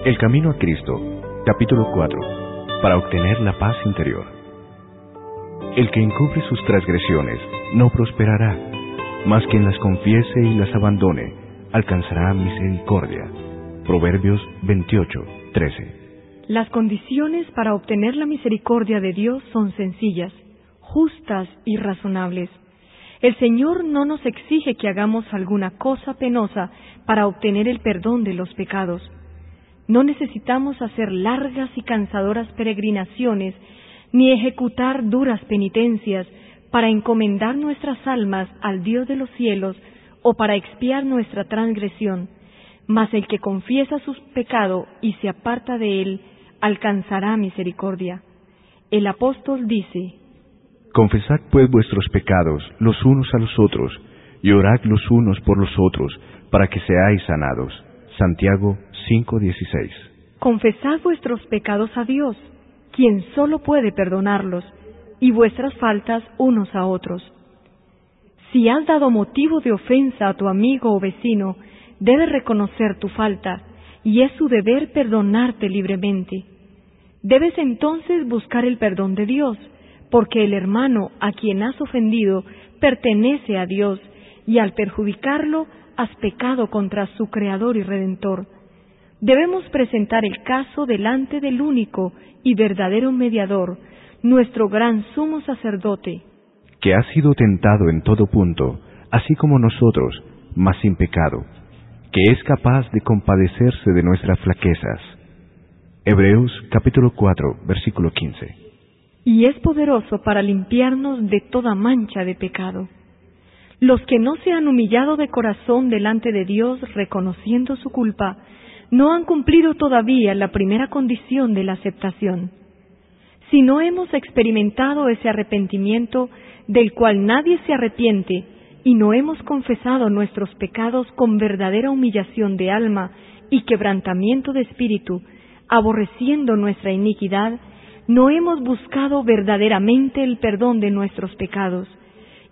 El camino a Cristo, capítulo 4, para obtener la paz interior. El que encubre sus transgresiones no prosperará, mas quien las confiese y las abandone, alcanzará misericordia. Proverbios 28:13. Las condiciones para obtener la misericordia de Dios son sencillas, justas y razonables. El Señor no nos exige que hagamos alguna cosa penosa para obtener el perdón de los pecados. No necesitamos hacer largas y cansadoras peregrinaciones, ni ejecutar duras penitencias para encomendar nuestras almas al Dios de los cielos o para expiar nuestra transgresión. Mas el que confiesa su pecado y se aparta de él, alcanzará misericordia. El apóstol dice: Confesad pues vuestros pecados los unos a los otros, y orad los unos por los otros, para que seáis sanados. Santiago 5:16. Confesad vuestros pecados a Dios, quien solo puede perdonarlos, y vuestras faltas unos a otros. Si has dado motivo de ofensa a tu amigo o vecino, debes reconocer tu falta, y es su deber perdonarte libremente. Debes entonces buscar el perdón de Dios, porque el hermano a quien has ofendido pertenece a Dios, y al perjudicarlo has pecado contra su Creador y Redentor. Debemos presentar el caso delante del único y verdadero mediador, nuestro gran sumo sacerdote, que ha sido tentado en todo punto, así como nosotros, mas sin pecado, que es capaz de compadecerse de nuestras flaquezas. Hebreos capítulo 4, versículo 15. Y es poderoso para limpiarnos de toda mancha de pecado. Los que no se han humillado de corazón delante de Dios reconociendo su culpa, no han cumplido todavía la primera condición de la aceptación. Si no hemos experimentado ese arrepentimiento del cual nadie se arrepiente, y no hemos confesado nuestros pecados con verdadera humillación de alma y quebrantamiento de espíritu, aborreciendo nuestra iniquidad, no hemos buscado verdaderamente el perdón de nuestros pecados.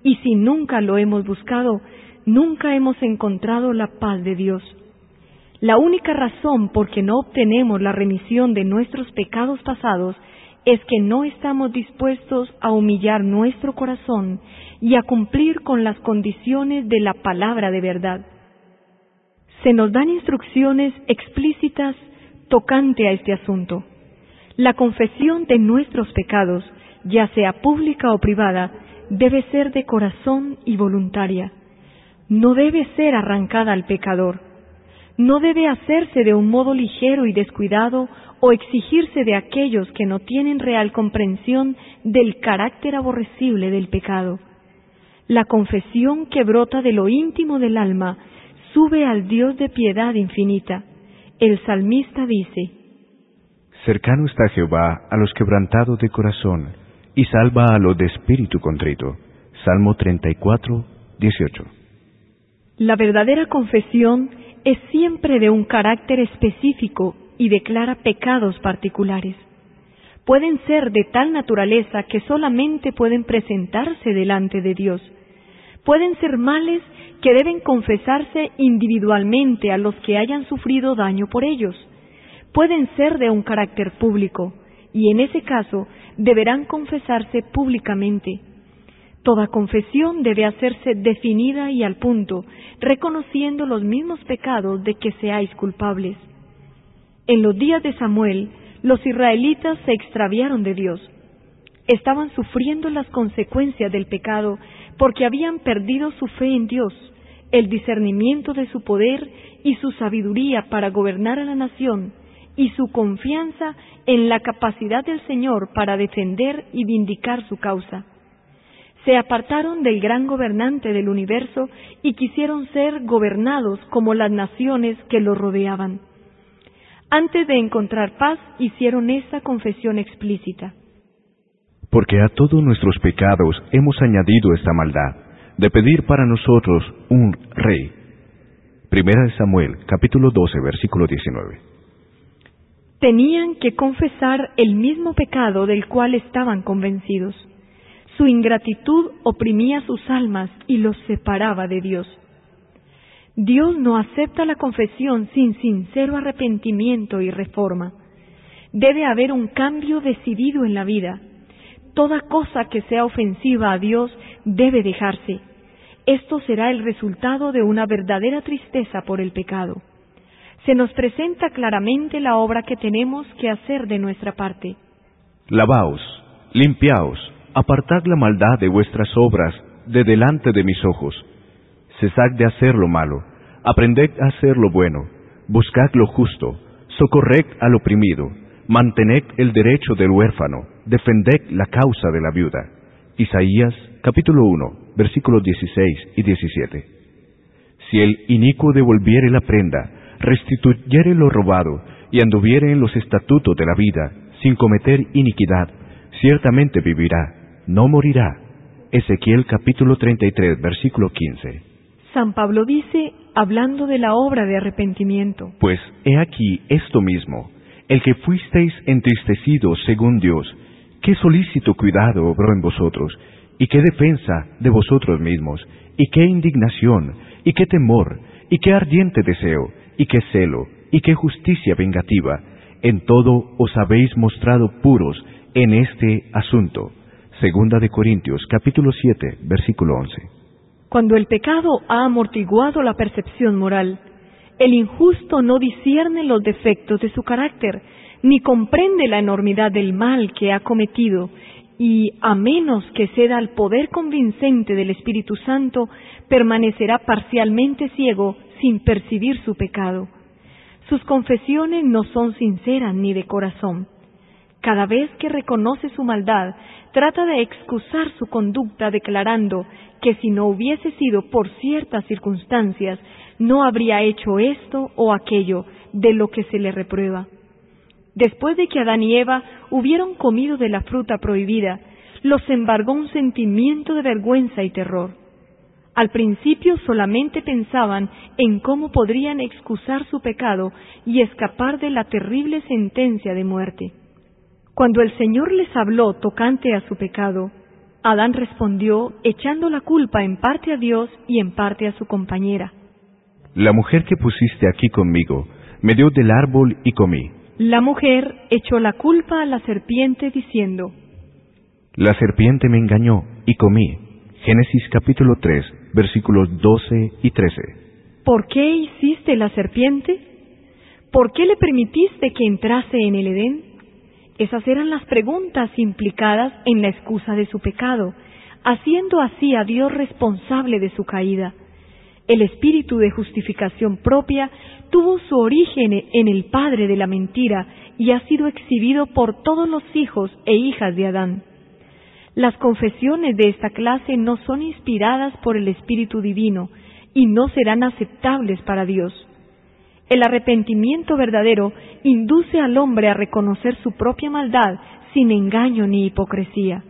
Y si nunca lo hemos buscado, nunca hemos encontrado la paz de Dios. La única razón por que no obtenemos la remisión de nuestros pecados pasados es que no estamos dispuestos a humillar nuestro corazón y a cumplir con las condiciones de la palabra de verdad. Se nos dan instrucciones explícitas tocante a este asunto. La confesión de nuestros pecados, ya sea pública o privada, debe ser de corazón y voluntaria. No debe ser arrancada al pecador. No debe hacerse de un modo ligero y descuidado o exigirse de aquellos que no tienen real comprensión del carácter aborrecible del pecado. La confesión que brota de lo íntimo del alma sube al Dios de piedad infinita. El salmista dice: Cercano está Jehová a los quebrantados de corazón, y salva a los de espíritu contrito. Salmo 34:18. La verdadera confesión es siempre de un carácter específico y declara pecados particulares. Pueden ser de tal naturaleza que solamente pueden presentarse delante de Dios. Pueden ser males que deben confesarse individualmente a los que hayan sufrido daño por ellos. Pueden ser de un carácter público, y en ese caso deberán confesarse públicamente. Toda confesión debe hacerse definida y al punto, reconociendo los mismos pecados de que seáis culpables. En los días de Samuel, los israelitas se extraviaron de Dios. Estaban sufriendo las consecuencias del pecado porque habían perdido su fe en Dios, el discernimiento de su poder y su sabiduría para gobernar a la nación, y su confianza en la capacidad del Señor para defender y vindicar su causa. Se apartaron del gran gobernante del universo y quisieron ser gobernados como las naciones que los rodeaban. Antes de encontrar paz, hicieron esta confesión explícita: Porque a todos nuestros pecados hemos añadido esta maldad, de pedir para nosotros un rey. Primera de Samuel, capítulo 12, versículo 19. Tenían que confesar el mismo pecado del cual estaban convencidos. Su ingratitud oprimía sus almas y los separaba de Dios. Dios no acepta la confesión sin sincero arrepentimiento y reforma. Debe haber un cambio decidido en la vida. Toda cosa que sea ofensiva a Dios debe dejarse. Esto será el resultado de una verdadera tristeza por el pecado. Se nos presenta claramente la obra que tenemos que hacer de nuestra parte. Lavaos, limpiaos, apartad la maldad de vuestras obras de delante de mis ojos. Cesad de hacer lo malo, aprended a hacer lo bueno, buscad lo justo, socorred al oprimido, mantened el derecho del huérfano, defended la causa de la viuda. Isaías, capítulo 1, versículos 16 y 17. Si el inicuo devolviere la prenda, restituyere lo robado, y anduviere en los estatutos de la vida, sin cometer iniquidad, ciertamente vivirá, no morirá. Ezequiel capítulo 33, versículo 15. San Pablo dice, hablando de la obra de arrepentimiento: Pues he aquí esto mismo, el que fuisteis entristecidos según Dios, qué solícito cuidado obró en vosotros, y qué defensa de vosotros mismos, y qué indignación, y qué temor, y qué ardiente deseo, y qué celo, y qué justicia vengativa. En todo os habéis mostrado puros en este asunto. Segunda de Corintios, capítulo 7, versículo 11. Cuando el pecado ha amortiguado la percepción moral, el injusto no discierne los defectos de su carácter, ni comprende la enormidad del mal que ha cometido, y a menos que ceda al poder convincente del Espíritu Santo, permanecerá parcialmente ciego sin percibir su pecado. Sus confesiones no son sinceras ni de corazón. Cada vez que reconoce su maldad, trata de excusar su conducta declarando que si no hubiese sido por ciertas circunstancias, no habría hecho esto o aquello de lo que se le reprueba. Después de que Adán y Eva hubieron comido de la fruta prohibida, los embargó un sentimiento de vergüenza y terror. Al principio solamente pensaban en cómo podrían excusar su pecado y escapar de la terrible sentencia de muerte. Cuando el Señor les habló tocante a su pecado, Adán respondió echando la culpa en parte a Dios y en parte a su compañera. La mujer que pusiste aquí conmigo me dio del árbol y comí. La mujer echó la culpa a la serpiente diciendo: La serpiente me engañó y comí. Génesis capítulo 3, versículos 12 y 13. ¿Por qué hiciste la serpiente? ¿Por qué le permitiste que entrase en el Edén? Esas eran las preguntas implicadas en la excusa de su pecado, haciendo así a Dios responsable de su caída. El espíritu de justificación propia tuvo su origen en el padre de la mentira y ha sido exhibido por todos los hijos e hijas de Adán. Las confesiones de esta clase no son inspiradas por el Espíritu Divino y no serán aceptables para Dios. El arrepentimiento verdadero induce al hombre a reconocer su propia maldad sin engaño ni hipocresía.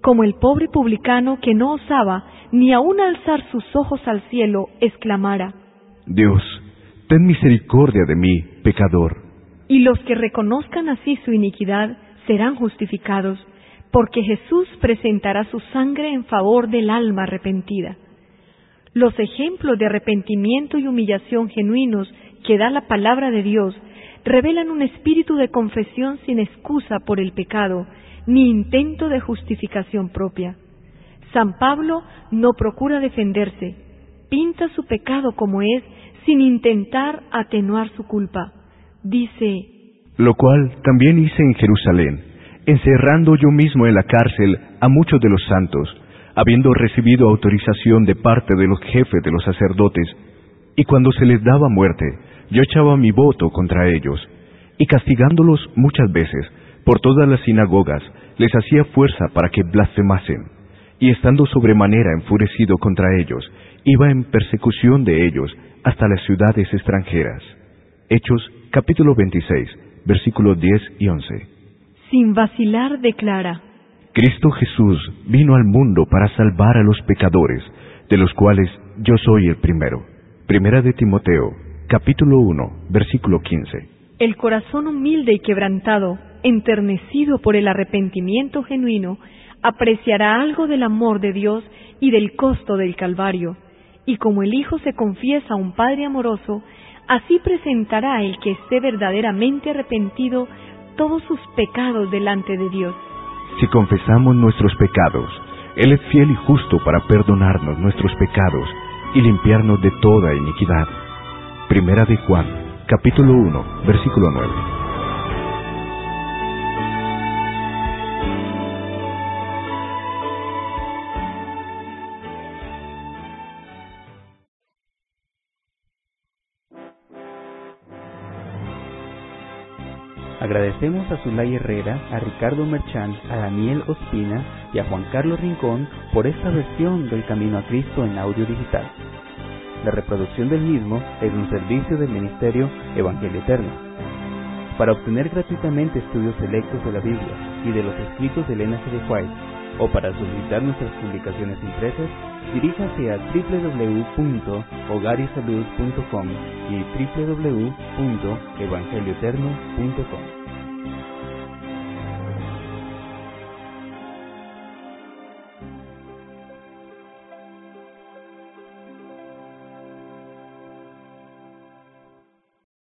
Como el pobre publicano que no osaba ni aun alzar sus ojos al cielo, exclamara: Dios, ten misericordia de mí, pecador. Y los que reconozcan así su iniquidad serán justificados, porque Jesús presentará su sangre en favor del alma arrepentida. Los ejemplos de arrepentimiento y humillación genuinos que da la palabra de Dios revelan un espíritu de confesión sin excusa por el pecado, ni intento de justificación propia. San Pablo no procura defenderse, pinta su pecado como es, sin intentar atenuar su culpa. Dice: Lo cual también hice en Jerusalén, encerrando yo mismo en la cárcel a muchos de los santos, habiendo recibido autorización de parte de los jefes de los sacerdotes, y cuando se les daba muerte, yo echaba mi voto contra ellos, y castigándolos muchas veces, por todas las sinagogas, les hacía fuerza para que blasfemasen, y estando sobremanera enfurecido contra ellos, iba en persecución de ellos hasta las ciudades extranjeras. Hechos, capítulo 26, versículos 10 y 11. Sin vacilar declara: Cristo Jesús vino al mundo para salvar a los pecadores, de los cuales yo soy el primero. Primera de Timoteo, capítulo 1, versículo 15. El corazón humilde y quebrantado, enternecido por el arrepentimiento genuino, apreciará algo del amor de Dios y del costo del Calvario, y como el Hijo se confiesa a un Padre amoroso, así presentará el que esté verdaderamente arrepentido todos sus pecados delante de Dios. Si confesamos nuestros pecados, Él es fiel y justo para perdonarnos nuestros pecados y limpiarnos de toda iniquidad. Primera de Juan, capítulo 1, versículo 9. Agradecemos a Zulay Herrera, a Ricardo Merchán, a Daniel Ospina y a Juan Carlos Rincón por esta versión del Camino a Cristo en audio digital. La reproducción del mismo es un servicio del Ministerio Evangelio Eterno. Para obtener gratuitamente estudios selectos de la Biblia y de los escritos de Elena G. de White, o para solicitar nuestras publicaciones impresas, diríjase a www.hogarisalud.com y www.evangelioeterno.com.